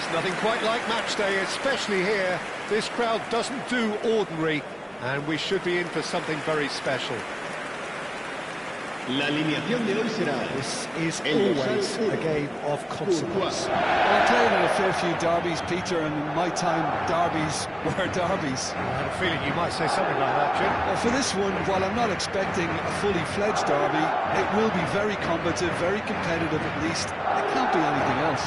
There's nothing quite like match day, especially here. This crowd doesn't do ordinary, and we should be in for something very special. La alineación de hoy será... This is always a game of consequence. Well, I played in a fair few derbies, Peter, and in my time, derbies were derbies. I had a feeling you might say something like that, Jim. Well, for this one, while I'm not expecting a fully fledged derby, it will be very combative, very competitive at least. It can't be anything else.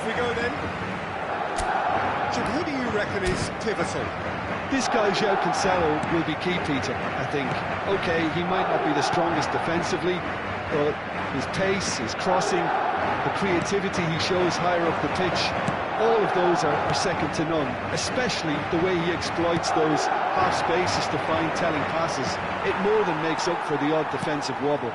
We go then. Jim, who do you reckon is pivotal? This guy, João Cancelo, will be key, Peter, I think. OK, he might not be the strongest defensively, but his pace, his crossing, the creativity he shows higher up the pitch, all of those are second to none, especially the way he exploits those half spaces to find telling passes. It more than makes up for the odd defensive wobble.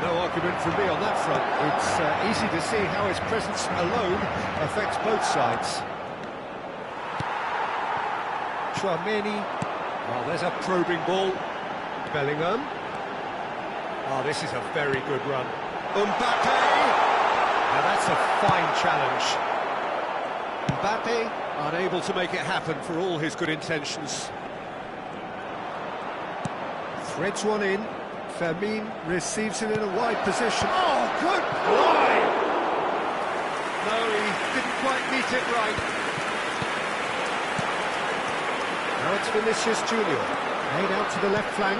No argument from me on that front. It's easy to see how his presence alone affects both sides. Tchouaméni. Oh, there's a probing ball. Bellingham. Oh, this is a very good run. Mbappe! Now that's a fine challenge. Mbappe unable to make it happen for all his good intentions. Threads one in. Fermin receives it in a wide position. Oh, good play! No, he didn't quite meet it right. Now it's Vinicius Junior. Made out to the left flank.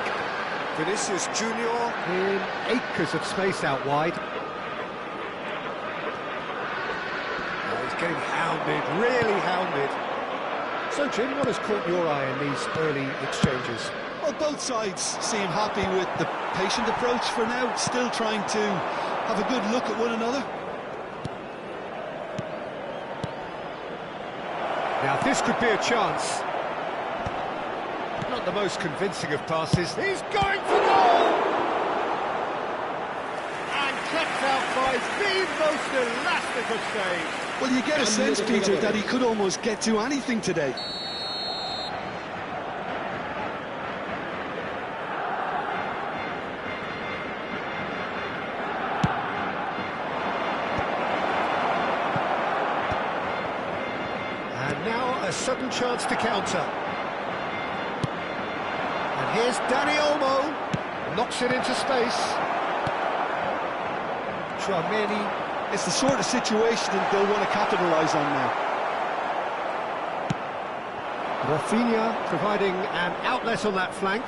Vinicius Junior in acres of space out wide. Oh, he's getting hounded, really hounded. So, Jim, what has caught your eye in these early exchanges? Well, both sides seem happy with the patient approach for now, still trying to have a good look at one another. Now, this could be a chance. Not the most convincing of passes. He's going for goal! And kept out by the most elastic of saves. Well, you get a sense, Peter, that he could almost get to anything today. A sudden chance to counter. And here's Dani Olmo. Knocks it into space. Tchouaméni. It's the sort of situation that they'll want to capitalise on now. Rafinha providing an outlet on that flank.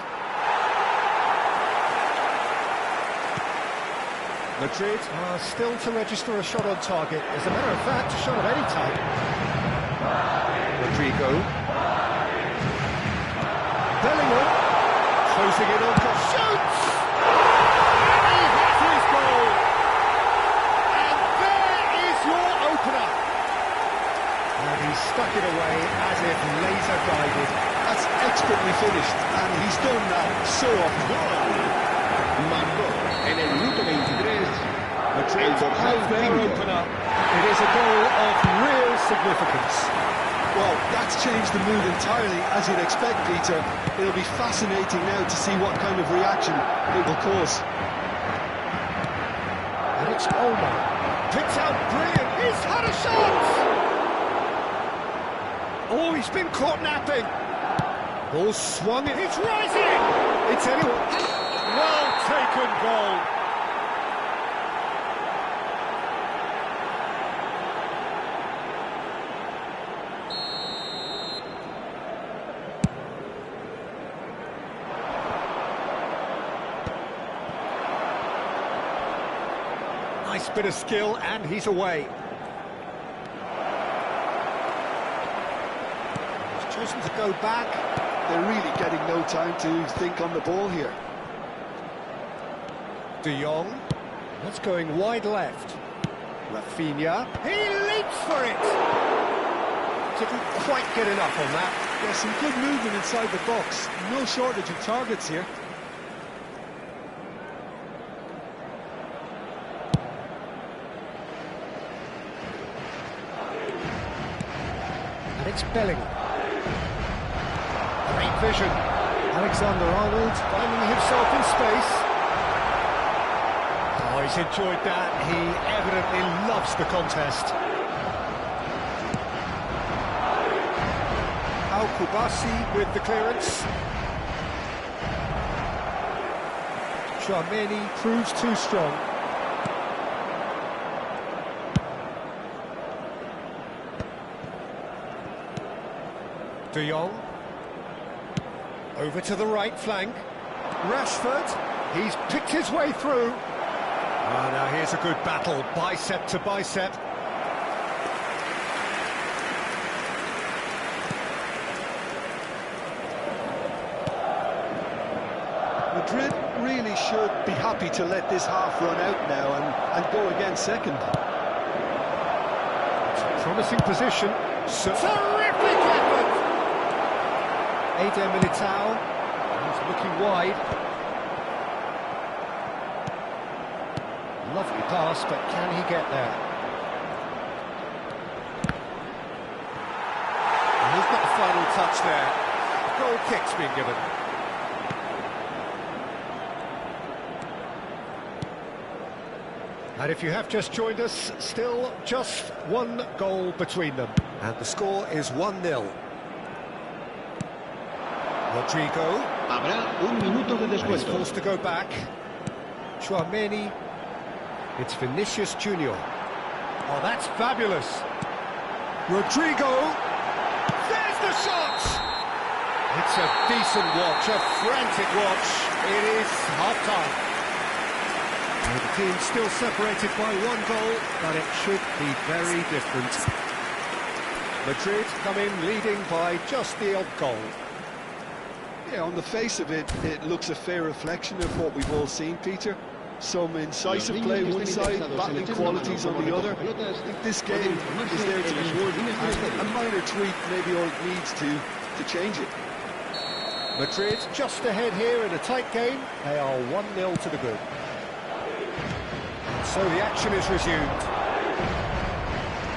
Madrid are still to register a shot on target. As a matter of fact, a shot of any type. Rodrigo. Bellingham. Closing in on goal. Shoots! And he hits his goal. And there is your opener. And he stuck it away as if laser guided. That's expertly finished, and he's done that so often. Marcó en el minuto 23 Madrid el have dorsal their 5. opener. It is a goal of real significance. Well, that's changed the mood entirely, as you'd expect, Peter. It'll be fascinating now to see what kind of reaction it will cause. And it's Omar. Picks out brilliant. He's had a shot! Oh, he's been caught napping. Ball swung. It's rising! It's anyone. Well taken goal. Nice bit of skill, and he's away. He's chosen to go back. They're really getting no time to think on the ball here. De Jong. That's going wide left. Rafinha. He leaps for it! Didn't quite get enough on that. There's some good movement inside the box. No shortage of targets here. And it's Bellingham. Great vision. Alexander-Arnold finding himself in space. Oh, he's enjoyed that. He evidently loves the contest. Al-Kubasi with the clearance. Tchouaméni proves too strong. De Jong. Over to the right flank. Rashford. He's picked his way through. Oh, now here's a good battle, bicep to bicep. Madrid really should be happy to let this half run out now and go again second. It's a promising position. Terrific effort! Eder Militao. He's looking wide. Lovely pass, but can he get there? And he's got the final touch there. Goal kick's been given. And if you have just joined us, still just one goal between them. And the score is 1-0. Rodrigo. Habrá un minuto de He's descuento. forced to go back. Tchouaméni. It's Vinicius Junior. Oh, that's fabulous. Rodrigo. There's the shot! It's a decent watch, a frantic watch. It is half-time. Well, the team's still separated by one goal, but it should be very different. Madrid come in leading by just the odd goal. Yeah, on the face of it, it looks a fair reflection of what we've all seen, Peter. Some incisive play one side, battling qualities on the other. I think this game is there to be won, and a minor tweak maybe all it needs to change it. Madrid just ahead here in a tight game. They are 1-0 to the good. So the action is resumed.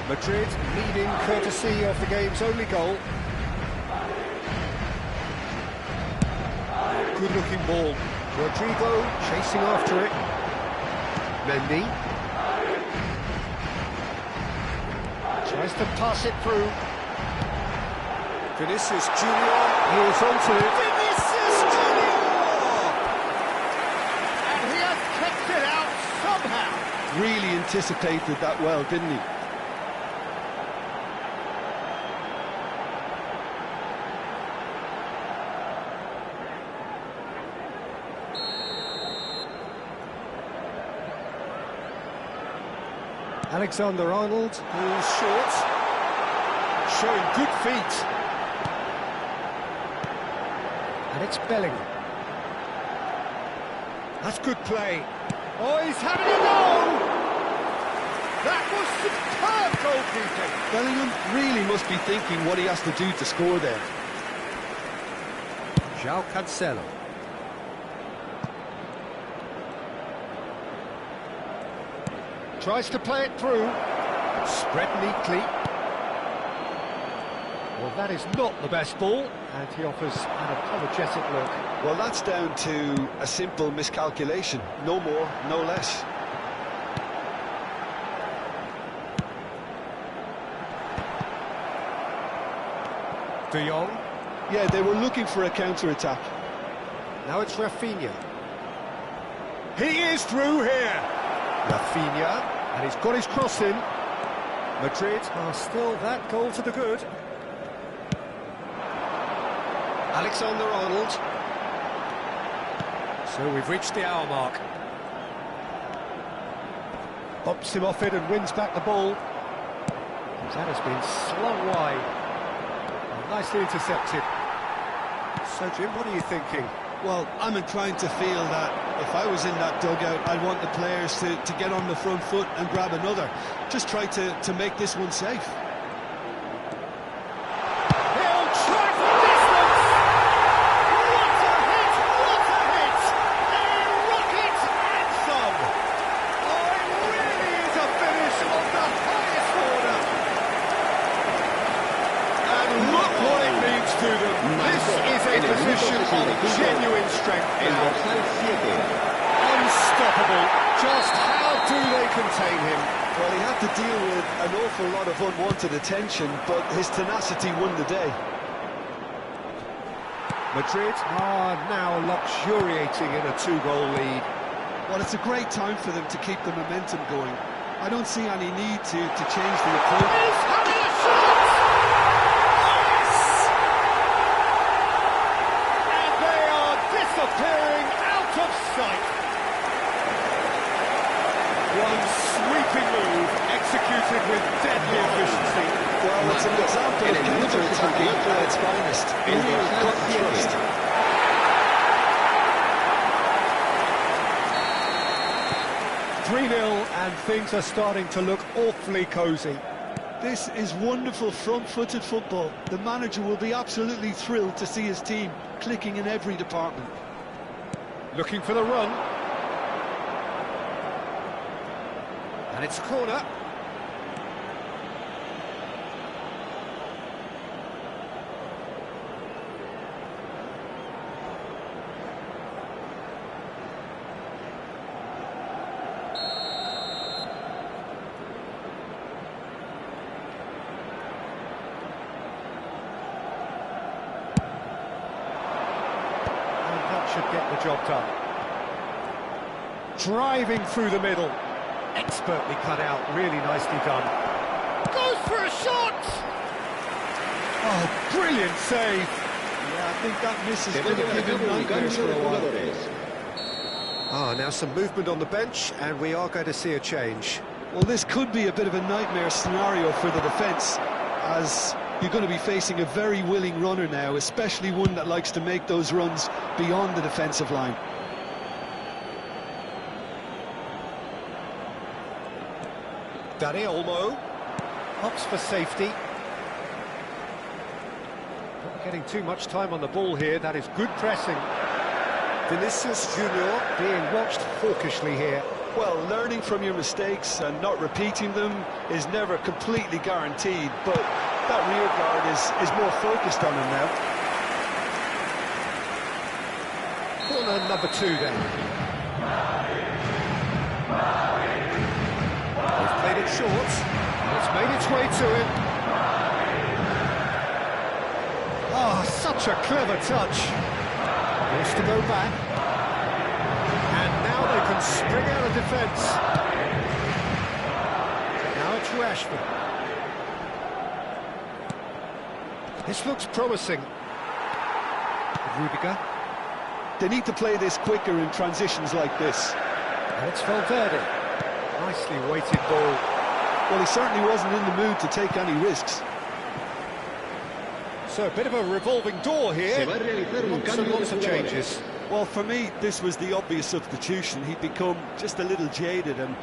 Madrid leading courtesy of the game's only goal. Good looking ball. Rodrigo chasing after it. Mendy. Tries to pass it through. Vinicius Junior. He is onto it. Vinicius Junior! And he has kicked it out somehow. Really anticipated that well, didn't he? Alexander-Arnold, who's short, showing good feet. And it's Bellingham. That's good play. Oh, he's having a go! That was superb goalkeeping. Bellingham really must be thinking what he has to do to score there. João Cancelo. Tries to play it through. Spread neatly. Well, that is not the best ball, and he offers an apologetic look. Well, that's down to a simple miscalculation. No more, no less. De Jong. Yeah, they were looking for a counter-attack. Now it's Rafinha. He is through here. Rafinha, and he's got his cross in. Madrid are still that goal to the good. Alexander-Arnold. So we've reached the hour mark. Bops him off it and wins back the ball. That has been slung wide. Nicely intercepted. So, Jim, what are you thinking? Well, I'm inclined to feel that if I was in that dugout, I'd want the players to get on the front foot and grab another. Just try to make this one safe. He'll try for distance! What a hit! What a hit! A rocket and some! Oh, it really is a finish of the highest order! And look what it means to them. This is a position of genuine strength now. Unstoppable. Just how do they contain him? Well, he had to deal with an awful lot of unwanted attention, but his tenacity won the day. Madrid are now luxuriating in a 2-goal lead. Well, it's a great time for them to keep the momentum going. I don't see any need to change the approach. He's having a shot! Yes! And they are disappearing out of sight. One sweeping move, executed with deadly efficiency. Well, it's an example of counter-attacking at its finest. Real cut thrust. .3-0, and things are starting to look awfully cosy. This is wonderful front-footed football. The manager will be absolutely thrilled to see his team clicking in every department. Looking for the run. And it's a corner. Should get the job done. Driving through the middle. Expertly cut out, really nicely done. Goes for a shot! Oh, brilliant save! Yeah, I think that miss is going to give him nightmares for a while. Ah, now some movement on the bench, and we are going to see a change. Well, this could be a bit of a nightmare scenario for the defence, as you're going to be facing a very willing runner now, especially one that likes to make those runs beyond the defensive line. Dani Olmo opts for safety. Not getting too much time on the ball here. That is good pressing. Vinicius Junior being watched hawkishly here. Well, learning from your mistakes and not repeating them is never completely guaranteed, but that rear guard is more focused on him now. Corner number 2 then. They've played it short. It's made its way to him. Ah, such a clever touch. Wants to go back. And now they can spring out of defence. Now it's Rashford. This looks promising. Rudiger. They need to play this quicker in transitions like this. And it's Valverde. Nicely weighted ball. Well, he certainly wasn't in the mood to take any risks. So a bit of a revolving door here. Se va a realizar un Lots and cambio de lots of jugadores. changes. Well, for me, this was the obvious substitution. He'd become just a little jaded, and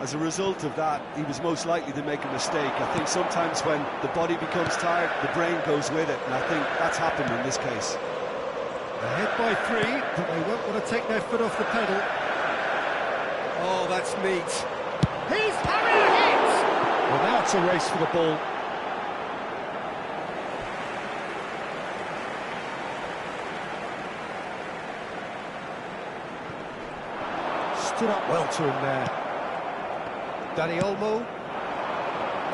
as a result of that, he was most likely to make a mistake. I think sometimes when the body becomes tired, the brain goes with it, and I think that's happened in this case. Ahead by 3, but they won't want to take their foot off the pedal. Oh, that's neat. He's having a hit! Well, now it's a race for the ball. Stood up well to him there. Dani Olmo.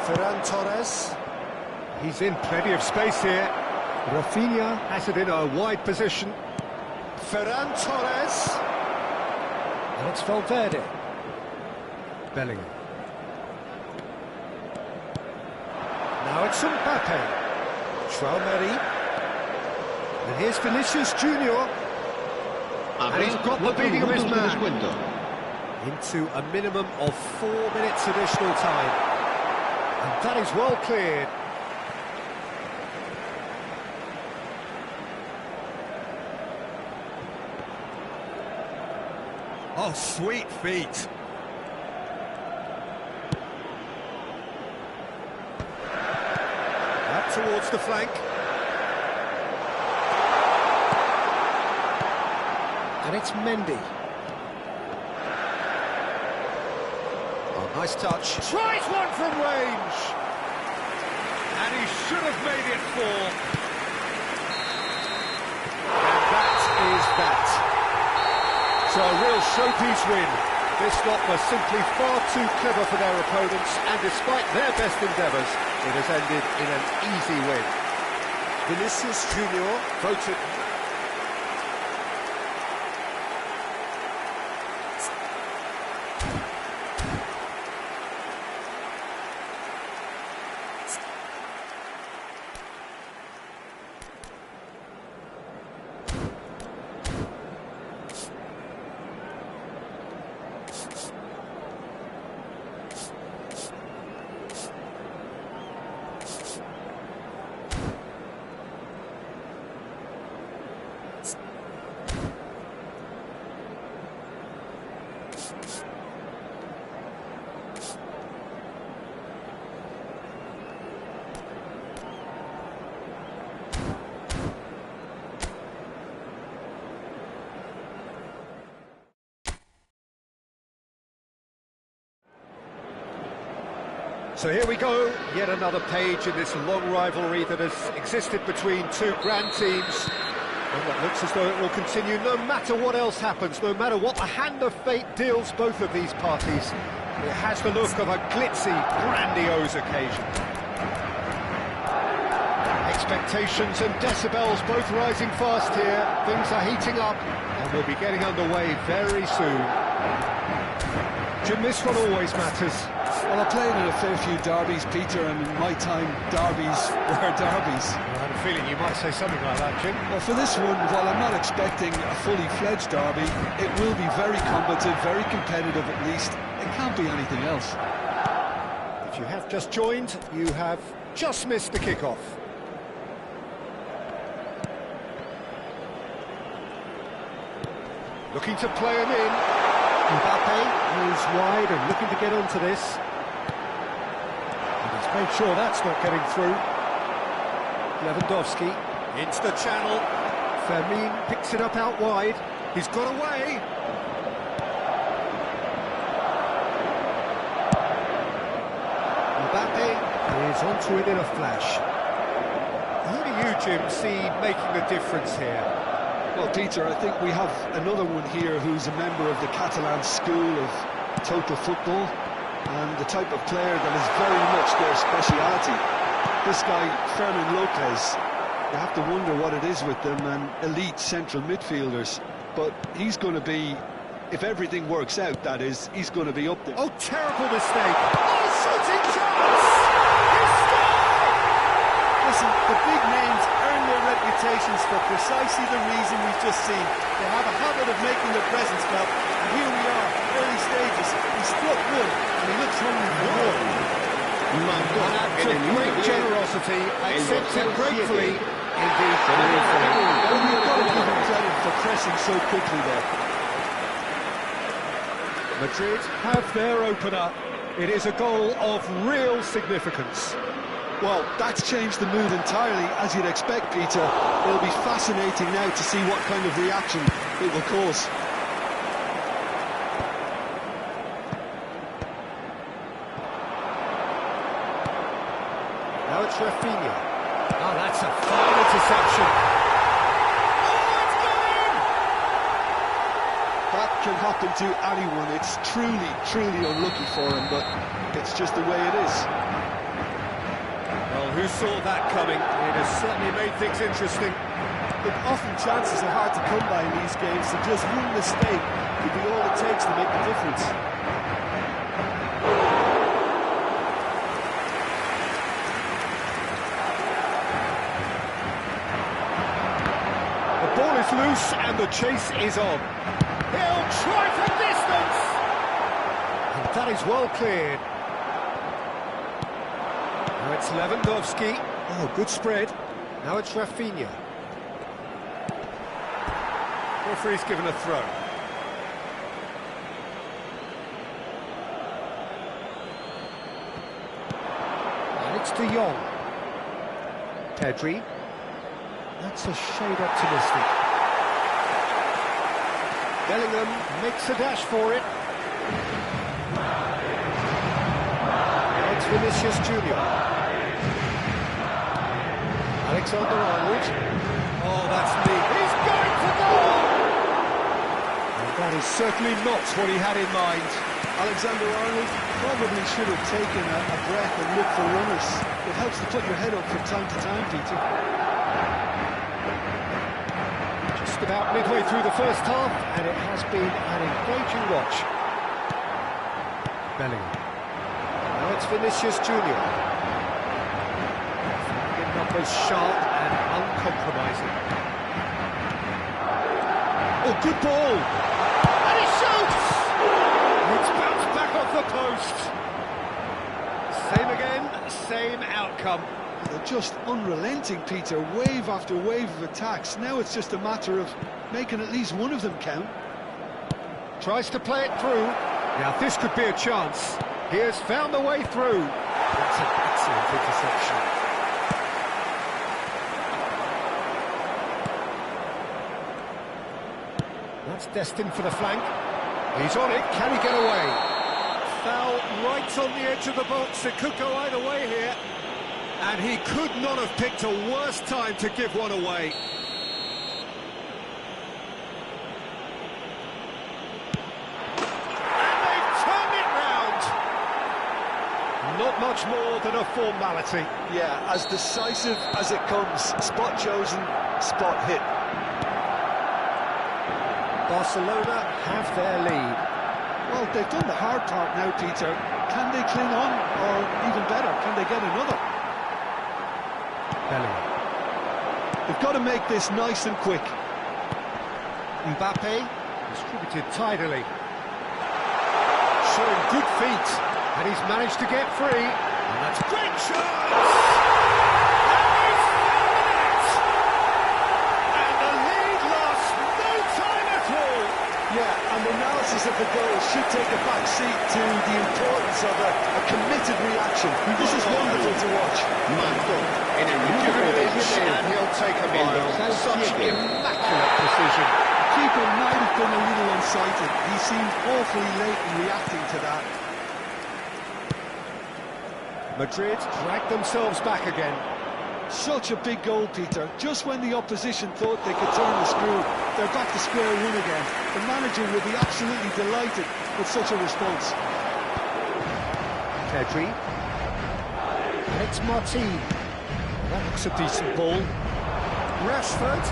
Ferran Torres. He's in plenty of space here. Rafinha has it in a wide position. Ferran Torres. And it's Valverde. Bellingham. Now it's Mbappe. Traoré. And here's Vinicius Junior. And he's got the beating of his man. Into a minimum of 4 minutes additional time. And that is well cleared. Oh, sweet feet. Up towards the flank. And it's Mendy. Oh, nice touch. Tries one from range. And he should have made it 4. And that is that. So a real showpiece win. This lot was simply far too clever for their opponents, and despite their best endeavours, it has ended in an easy win. Vinicius Junior voted. So here we go, yet another page in this long rivalry that has existed between two grand teams. And that looks as though it will continue no matter what else happens, no matter what the hand of fate deals both of these parties. It has the look of a glitzy, grandiose occasion. Expectations and decibels both rising fast here. Things are heating up, and we'll be getting underway very soon. Jim, this one always matters. Well, I played in a fair few derbies, Peter, and in my time, derbies were derbies. I had a feeling you might say something like that, Jim. Well, for this one, while I'm not expecting a fully fledged derby, it will be very combative, very competitive at least. It can't be anything else. If you have just joined, you have just missed the kickoff. Looking to play him in. Mbappe moves wide and looking to get onto this. And he's made sure that's not getting through. Lewandowski into the channel. Fermin picks it up out wide. He's got away. Mbappe is onto it in a flash. Who do you, Jim, see making the difference here? Well, Peter, I think we have another one here who's a member of the Catalan school of total football and the type of player that is very much their speciality. This guy, Fermin Lopez, you have to wonder what it is with them and elite central midfielders. But he's going to be, if everything works out, that is, he's going to be up there. Oh, terrible mistake! Oh, shooting chance! He scored! Listen, the big names earn their reputations for precisely the reason we've just seen. They have a habit of making their presence felt, and here we are, early stages. He struck one, and he looks hungry for more. Marcó An act en of el minuto great 10. generosity, accepted dorsal gratefully, 7. indeed gratefully. Well, you've got to give him credit for pressing so quickly there. Madrid have their opener. It is a goal of real significance. Well, that's changed the mood entirely, as you'd expect, Peter. It'll be fascinating now to see what kind of reaction it will cause. Now it's Rafinha. Oh, that's a fine interception. Oh, it's gone in! That can happen to anyone. It's truly unlucky for him, but it's just the way it is. Well, who saw that coming? It has certainly made things interesting. But often chances are hard to come by in these games, so just one mistake could be all it takes to make the difference. The ball is loose and the chase is on. He'll try for distance! And that is well cleared. Now it's Lewandowski. Oh, good spread. Now it's Rafinha. Referee's given a throw. And it's De Jong. Pedri. That's a shade optimistic. Bellingham makes a dash for it. Now it's Vinicius Junior. Alexander-Arnold. Oh, that's neat. He's going for goal! And that is certainly not what he had in mind. Alexander-Arnold probably should have taken a breath and looked for runners. It helps to put your head up from time to time, Peter. Just about midway through the first half, and it has been an engaging watch. Bellingham. Now it's Vinicius Junior. The numbers sharp and uncompromising. Oh, good ball! And he shoots! It's bounced back off the post. Same again, same outcome. They're just unrelenting, Peter. Wave after wave of attacks. Now it's just a matter of making at least one of them count. Tries to play it through. Now this could be a chance. He has found the way through. That's an excellent interception. That's destined for the flank. He's on it. Can he get away? Foul right on the edge of the box. It could go either way here. And he could not have picked a worse time to give one away. And they've turned it round. Not much more than a formality. Yeah, as decisive as it comes. Spot chosen, spot hit. Barcelona have their lead. Well, they've done the hard part now, Peter. Can they cling on? Or even better, can they get another? Bellingham. They've got to make this nice and quick. Mbappe distributed tidily. Showing good feet. And he's managed to get free. And that's a great chance! And he's found the net! And the lead lost no time at all. Yeah, and the analysis of the goal should take a back seat to the importance of a committed reaction. This is wonderful to watch. Marcó en el minuto Give him an inch 47. and he'll take a El mile. dorsal Such 7. immaculate precision. Keeper might have been a little unsighted. He seemed awfully late in reacting to that. Madrid drag themselves back again. Such a big goal, Peter. Just when the opposition thought they could turn the screw, they're back to square one again. The manager will be absolutely delighted with such a response. Pedri. And it's Martin. That looks a decent ball. Rashford.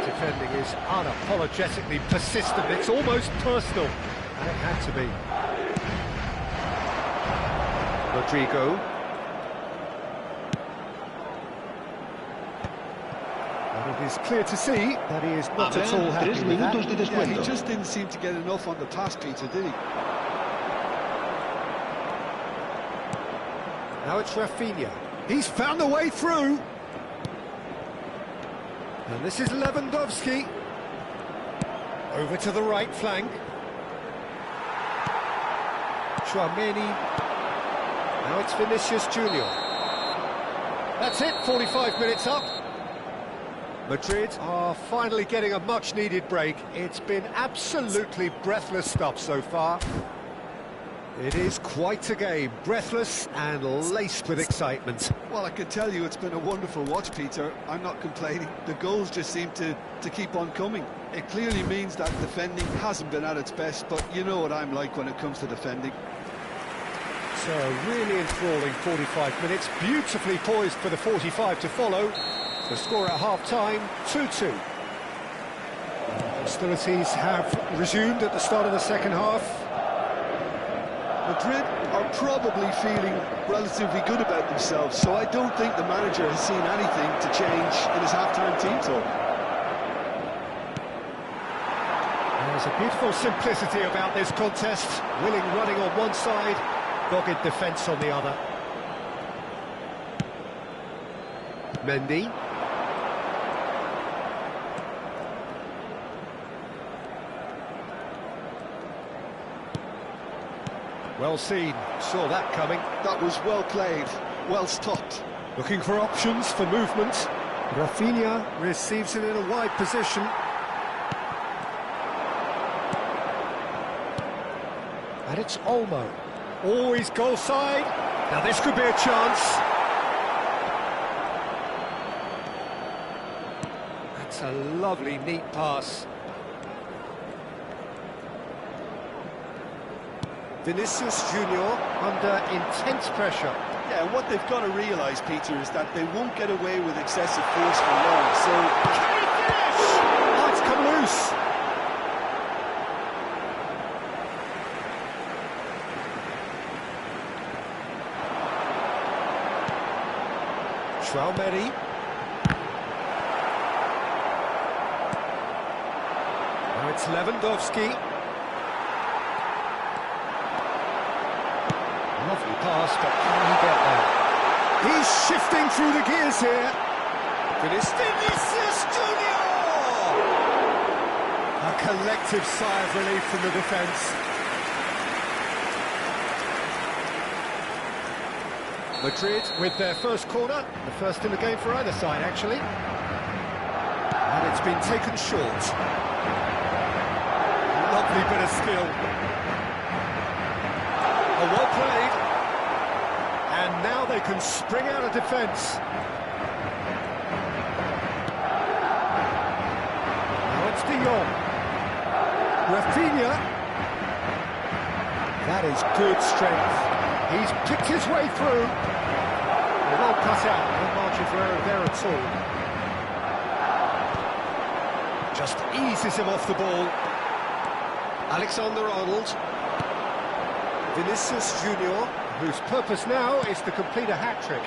Defending is unapologetically persistent. It's almost personal, and it had to be. Rodrigo. And it is clear to see that he is not at all happy with that. Yeah, he just didn't seem to get enough on the pass, Peter, did he? Now it's Rafinha. He's found a way through. And this is Lewandowski. Over to the right flank. Tchouameni. Now it's Vinicius Junior. That's it, 45 minutes up. Madrid are finally getting a much-needed break. It's been absolutely breathless stuff so far. It is quite a game, breathless and laced with excitement. Well, I can tell you it's been a wonderful watch, Peter. I'm not complaining. The goals just seem to keep on coming. It clearly means that defending hasn't been at its best, but you know what I'm like when it comes to defending. So, a really enthralling 45 minutes, beautifully poised for the 45 to follow. The score at half-time, 2-2. Hostilities have resumed at the start of the second half. Madrid are probably feeling relatively good about themselves, so I don't think the manager has seen anything to change in his half-time team talk. There's a beautiful simplicity about this contest. Willing running on one side, dogged defence on the other. Mendy. Well seen, saw that coming. That was well played, well stopped. Looking for options for movement. Rafinha receives it in a wide position. And it's Olmo. Always goal side. Now this could be a chance. That's a lovely, neat pass. Vinicius Junior under intense pressure. Yeah, and what they've got to realise, Peter, is that they won't get away with excessive force for long, so... Can he finish? Oh, it's come loose. Tchouameni. Now it's Lewandowski. Lovely pass, but can he get there? He's shifting through the gears here. Vinicius Junior! A collective sigh of relief from the defence. Madrid with their first corner, the first in the game for either side, actually. And it's been taken short. Lovely bit of skill. Well played. And now they can spring out of defence. Now it's De Jong. Rafinha. That is good strength. He's picked his way through. Well cut out, no margin for error there at all. Just eases him off the ball. Alexander-Arnold. Vinicius Junior, whose purpose now is to complete a hat-trick.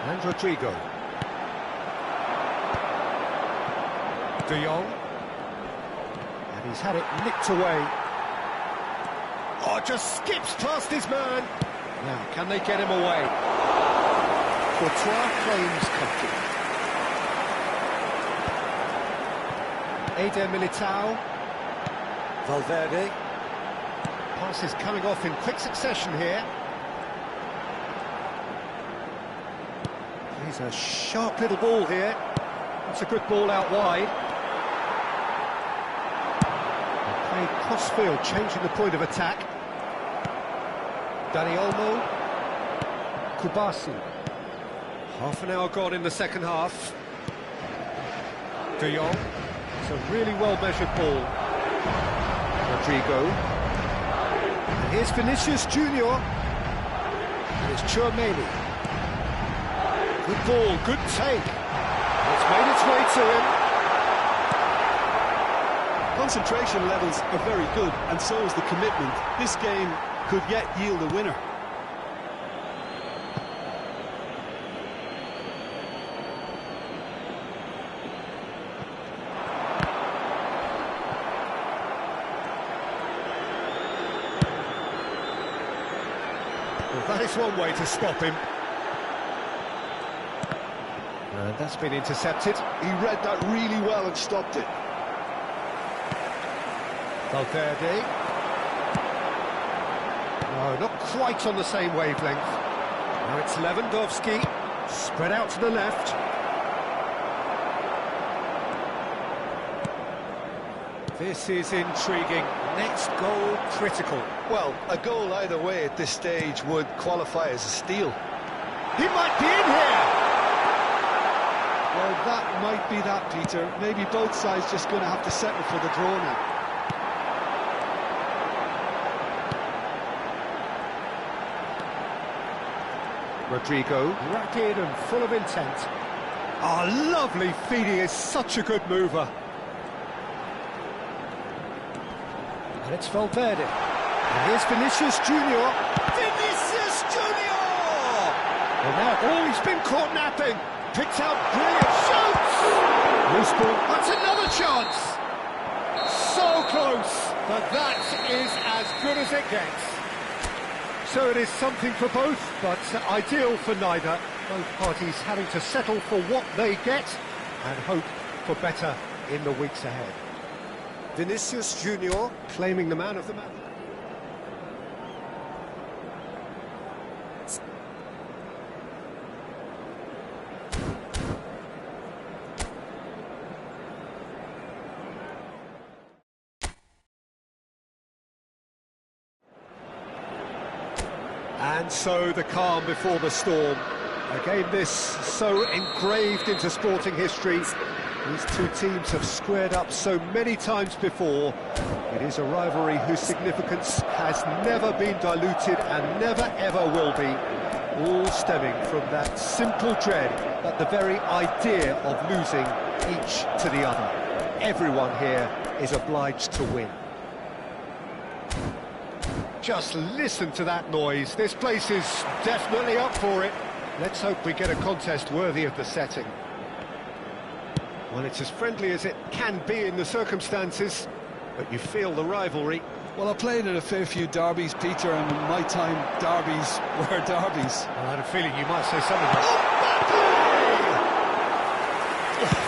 And Rodrigo. De Jong. And he's had it nicked away. Oh, just skips past his man. Now, can they get him away? Courtois claims comfort. Eder Militao. Valverde. Passes coming off in quick succession here. He's a sharp little ball here. That's a good ball out wide. Played cross-field, changing the point of attack. Dani Olmo. Kubasi. Half an hour gone in the second half. De Jong. It's a really well-measured ball. Rodrigo. And here's Vinicius Junior. And it's Tchouameni. Good ball, good take. It's made its way to him. Concentration levels are very good, and so is the commitment. This game could yet yield a winner. That is one way to stop him. And that's been intercepted. He read that really well and stopped it. Valverde. No, not quite on the same wavelength. Now it's Lewandowski, spread out to the left. This is intriguing. Next goal, critical. Well, a goal either way at this stage would qualify as a steal. He might be in here! Well, that might be that, Peter. Maybe both sides just going to have to settle for the draw now. Rodrigo, rapid and full of intent. Oh, lovely feed, he is such a good mover. And it's Valverde. And here's Vinicius Junior. Vinicius Junior! Well, now, oh, he's been caught napping. Picks out brilliant shoots! Loose ball, that's another chance! So close, but that is as good as it gets. So it is something for both, but ideal for neither. Both parties having to settle for what they get and hope for better in the weeks ahead. Vinicius Junior claiming the man of the match. And so the calm before the storm. A game this so engraved into sporting history. These two teams have squared up so many times before. It is a rivalry whose significance has never been diluted and never ever will be. All stemming from that simple dread at the very idea of losing each to the other. Everyone here is obliged to win. Just listen to that noise. This place is definitely up for it. Let's hope we get a contest worthy of the setting. Well, it's as friendly as it can be in the circumstances, but you feel the rivalry. Well, I played at a fair few derbies, Peter, and in my time, derbies were derbies. Well, I had a feeling you might say something like...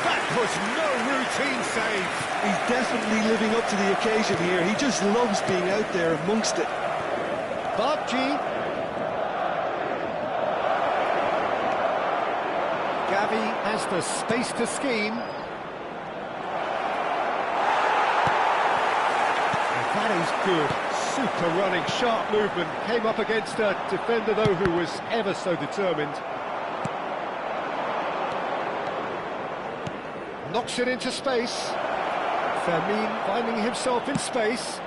That was no routine save. He's definitely living up to the occasion here. He just loves being out there amongst it. Barbacena. Gavi has the space to scheme. And that is good. Super running, sharp movement. Came up against a defender, though, who was ever so determined. Knocks it into space. Fermin finding himself in space.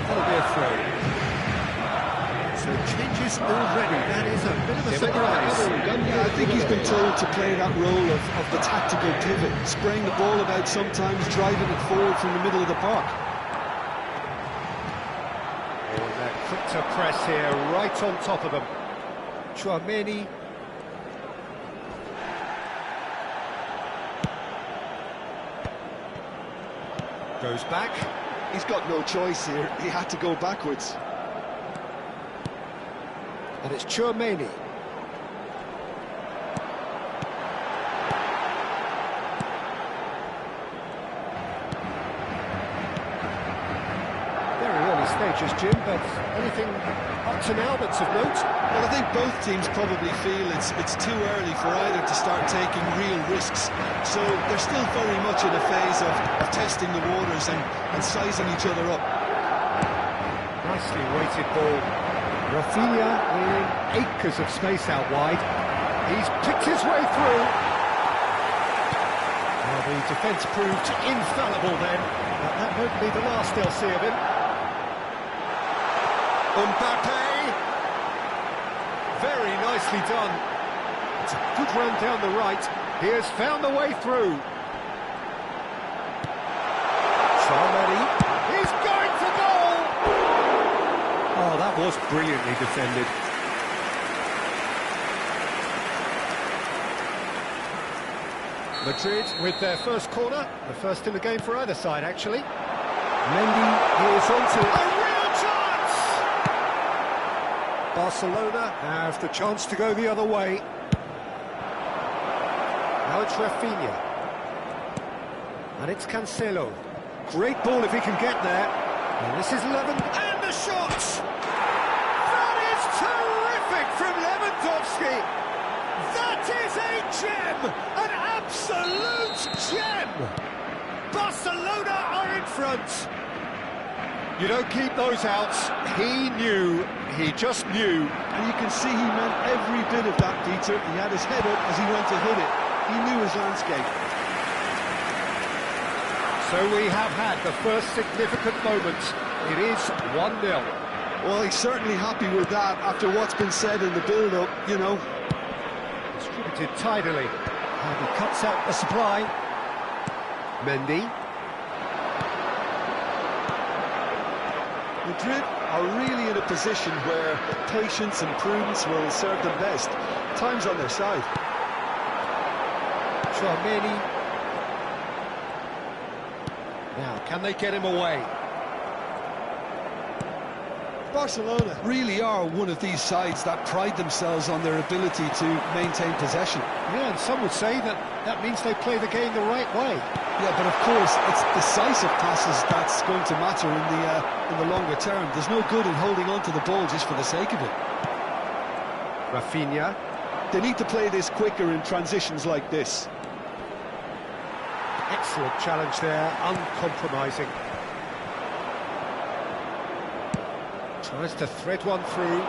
That'll be a throw. So changes already. That is a bit of a surprise. Yeah, I think he's been told to play that role of the tactical pivot, spraying the ball about sometimes, driving it forward from the middle of the park. Oh, they're quick to press here, right on top of them. Chouameni. Goes back. He's got no choice here. He had to go backwards. And it's Chouameni. Very early stages, Jim, but anything up to now that's of note? Well, I think both teams probably feel it's too early for either to start taking real risks. So they're still very much in a phase of testing the waters and sizing each other up. Nicely weighted ball. Rafinha in acres of space out wide. He's picked his way through. Well, the defence proved infallible then, but that won't be the last they'll see of him. Mbappe! Very nicely done. It's a good run down the right. He has found the way through. Chouameni. He's going for goal! Oh, that was brilliantly defended. Madrid with their first corner, the first in the game for either side, actually. Mendy is onto it. A real chance! Barcelona have the chance to go the other way. Now it's Rafinha. And it's Cancelo. Great ball if he can get there. And this is and the shot! That is terrific from Lewandowski! That is a gem! An absolute gem! Barcelona are in front! You don't keep those outs. He knew, he just knew. And you can see he meant every bit of that, Peter. He had his head up as he went to hit it. He knew his landscape. So we have had the first significant moment. It is 1-0. Well, he's certainly happy with that after what's been said in the build-up, you know. Distributed tidily. And he cuts out the supply. Mendy. Madrid are really in a position where patience and prudence will serve them best. Time's on their side. Tchouaméni. Now, can they get him away? Barcelona really are one of these sides that pride themselves on their ability to maintain possession. Yeah, and some would say that that means they play the game the right way. Yeah, but of course, it's decisive passes that's going to matter in the longer term. There's no good in holding on to the ball just for the sake of it. Rafinha. They need to play this quicker in transitions like this. Excellent challenge there, uncompromising. Tries to thread one through.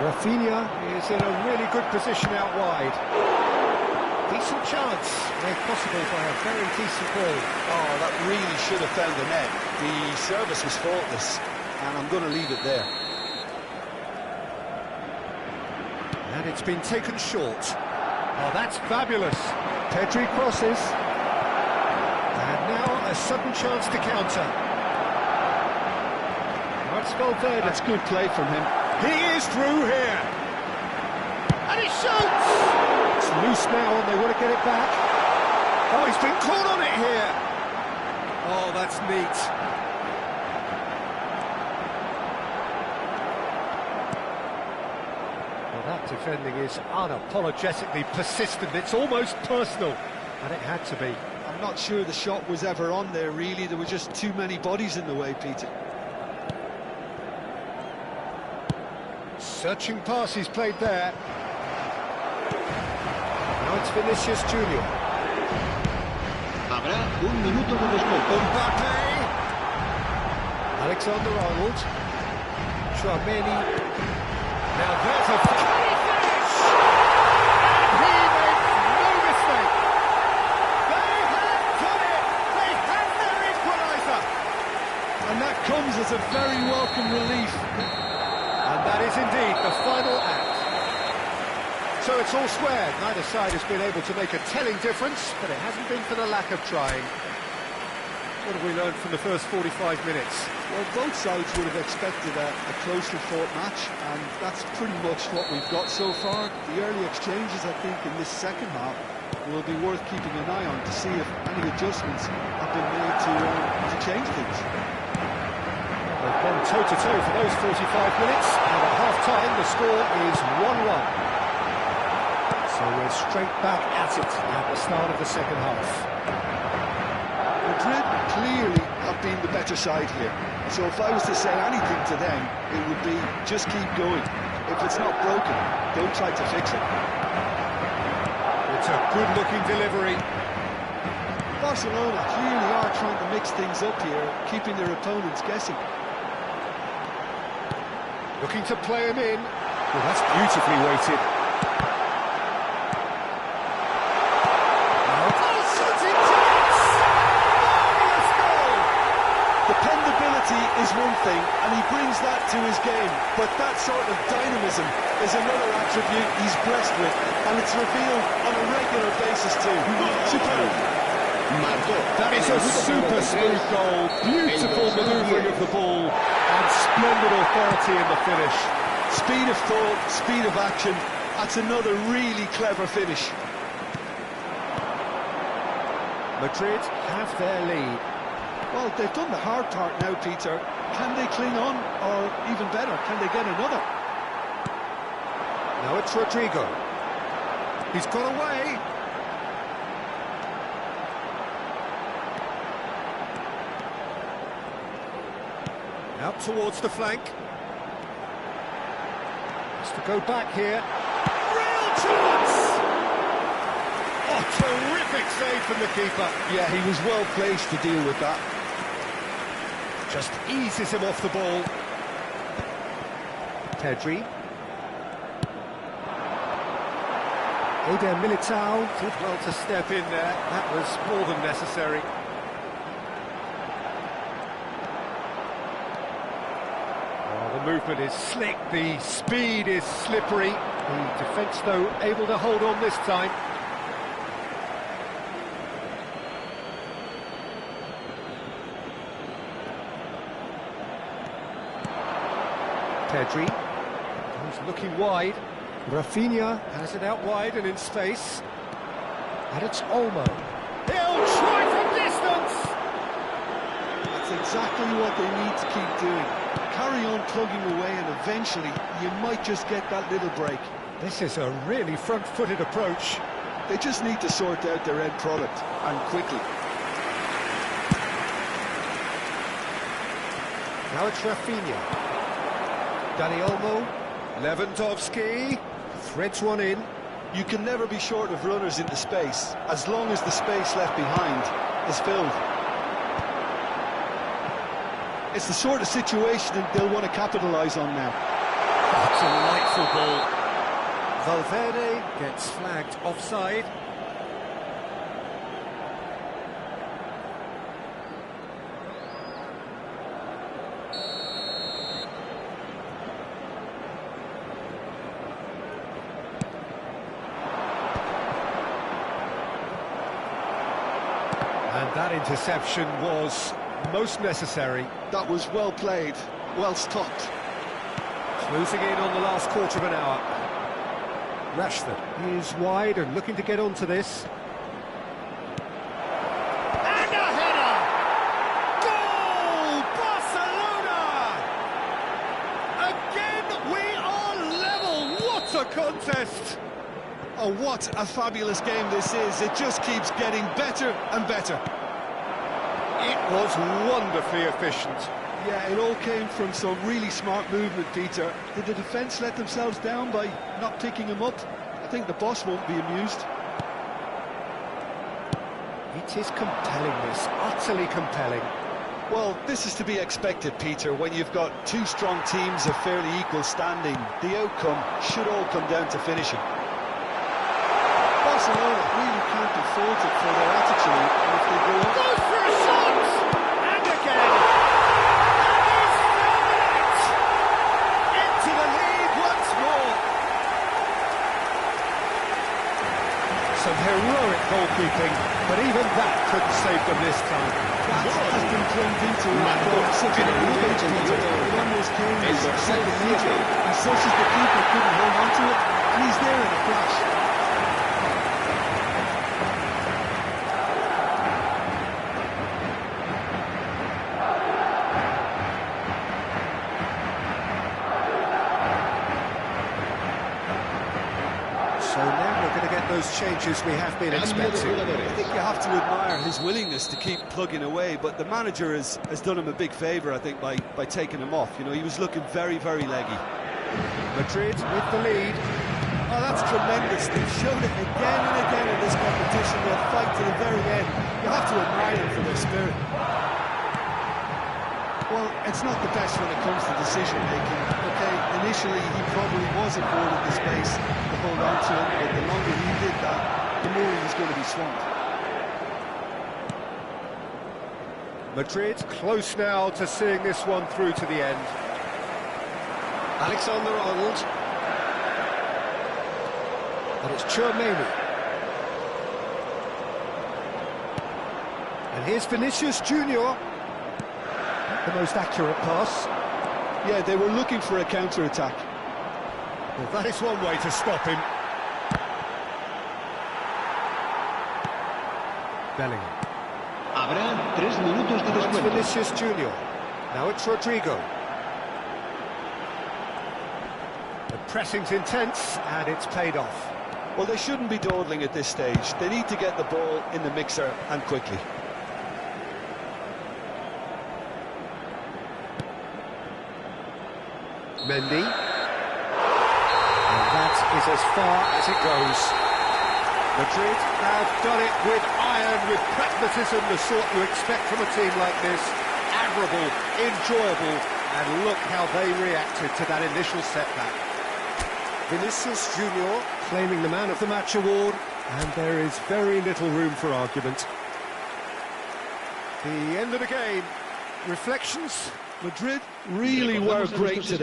Rafinha is in a really good position out wide. Decent chance, made possible by a very decent ball. Oh, that really should have found the net. The service was faultless, and I'm going to leave it there. And it's been taken short. Oh, that's fabulous. Pedri crosses. And now a sudden chance to counter. That's Valverde. That's good play from him. He is through here. And he shoots! It's loose now and they want to get it back. Oh, he's been caught on it here. Oh, that's neat. Well, that defending is unapologetically persistent. It's almost personal. And it had to be. I'm not sure the shot was ever on there, really. There were just too many bodies in the way, Peter. Searching pass he's played there. Now it's Vinicius Junior. Habrá un minuto de descuento. Mbappe. Alexander-Arnold. Tchouaméni. Now there's a finish! He makes no mistake. They have done it. They have their equaliser. And that comes as a very welcome relief. And that is indeed the final act. So it's all square. Neither side has been able to make a telling difference, but it hasn't been for the lack of trying. What have we learned from the first 45 minutes? Well, both sides would have expected a closely fought match, and that's pretty much what we've got so far. The early exchanges, I think, in this second half will be worth keeping an eye on to see if any adjustments have been made to change things. They've gone toe-to-toe for those 45 minutes, and at half-time the score is 1-1. So we're straight back at it at the start of the second half. Madrid clearly have been the better side here. So if I was to say anything to them, it would be just keep going. If it's not broken, don't try to fix it. It's a good-looking delivery. Barcelona clearly are trying to mix things up here, keeping their opponents guessing. Looking to play him in. Well, that's beautifully weighted. Is one thing, and he brings that to his game, but that sort of dynamism is another attribute he's blessed with, and it's revealed on a regular basis too. Superb. That is a super smooth goal, beautiful manoeuvring of the ball, and splendid authority in the finish. Speed of thought, speed of action, that's another really clever finish. Madrid have their lead. Well, they've done the hard part now, Peter. Can they cling on, or even better, can they get another? Now it's Rodrigo. He's got away. Out towards the flank. Has to go back here. Real chance! Oh, terrific save from the keeper. Yeah, he was well placed to deal with that. Just eases him off the ball. Pedri. Eder Militao did well to step in there. That was more than necessary. Oh, the movement is slick, the speed is slippery. The defence, though, able to hold on this time. Pedri, he's looking wide. Rafinha has it out wide and in space. And it's Olmo. He'll try from distance! That's exactly what they need to keep doing. Carry on plugging away and eventually you might just get that little break. This is a really front-footed approach. They just need to sort out their end product, and quickly. Now it's Rafinha. Dani Olmo. Lewandowski. Threads one in. You can never be short of runners into space, as long as the space left behind is filled. It's the sort of situation they'll want to capitalise on now. Delightful ball. Valverde gets flagged offside. And that interception was most necessary. That was well played, well stopped. Closing in on the last quarter of an hour. Rashford is wide and looking to get onto this. And a header! Goal! Barcelona! Again, we are level. What a contest! Oh, what a fabulous game this is. It just keeps getting better and better. It was wonderfully efficient. Yeah, it all came from some really smart movement, Peter. Did the defence let themselves down by not picking him up? I think the boss won't be amused. It is compelling, this. Utterly compelling. Well, this is to be expected, Peter. When you've got two strong teams of fairly equal standing, the outcome should all come down to finishing. Barcelona really can't be faulted for their attitude, and if they go up... Goes for a shot! And again! Into the lead once more! Some heroic goalkeeping, but even that couldn't save them this time. That has been drummed into such an early age, Peter. It almost came as second nature. He senses the keeper couldn't hold on to it, and he's there in a flash. So now we're going to get those changes we have been expecting. I think you have to admire his willingness to keep plugging away, but the manager has done him a big favour, I think, by taking him off. You know, he was looking very, very leggy. Madrid with the lead. Oh, that's tremendous. They've shown it again and again in this competition. They'll fight to the very end. You have to admire them for their spirit. Well, it's not the best when it comes to decision-making. Okay, initially he probably was afforded the space to hold on to it, but the longer he did that, the more he was going to be swamped. Madrid close now to seeing this one through to the end. Alexander-Arnold. And it's Tchouaméni. And here's Vinicius Junior. The most accurate pass. Yeah, they were looking for a counter-attack. Well, that is one way to stop him. Bellingham. Habrá 3 minutos de It's descuento. Vinicius Junior. Now it's Rodrigo. The pressing's intense, and it's paid off. Well, they shouldn't be dawdling at this stage. They need to get the ball in the mixer, and quickly. Mendy. And that is as far as it goes. Madrid have done it with iron, with pragmatism, the sort you expect from a team like this. Admirable, enjoyable, and look how they reacted to that initial setback. Vinicius Junior claiming the Man of the Match award, and there is very little room for argument. The end of the game. Reflections? Madrid really were great today.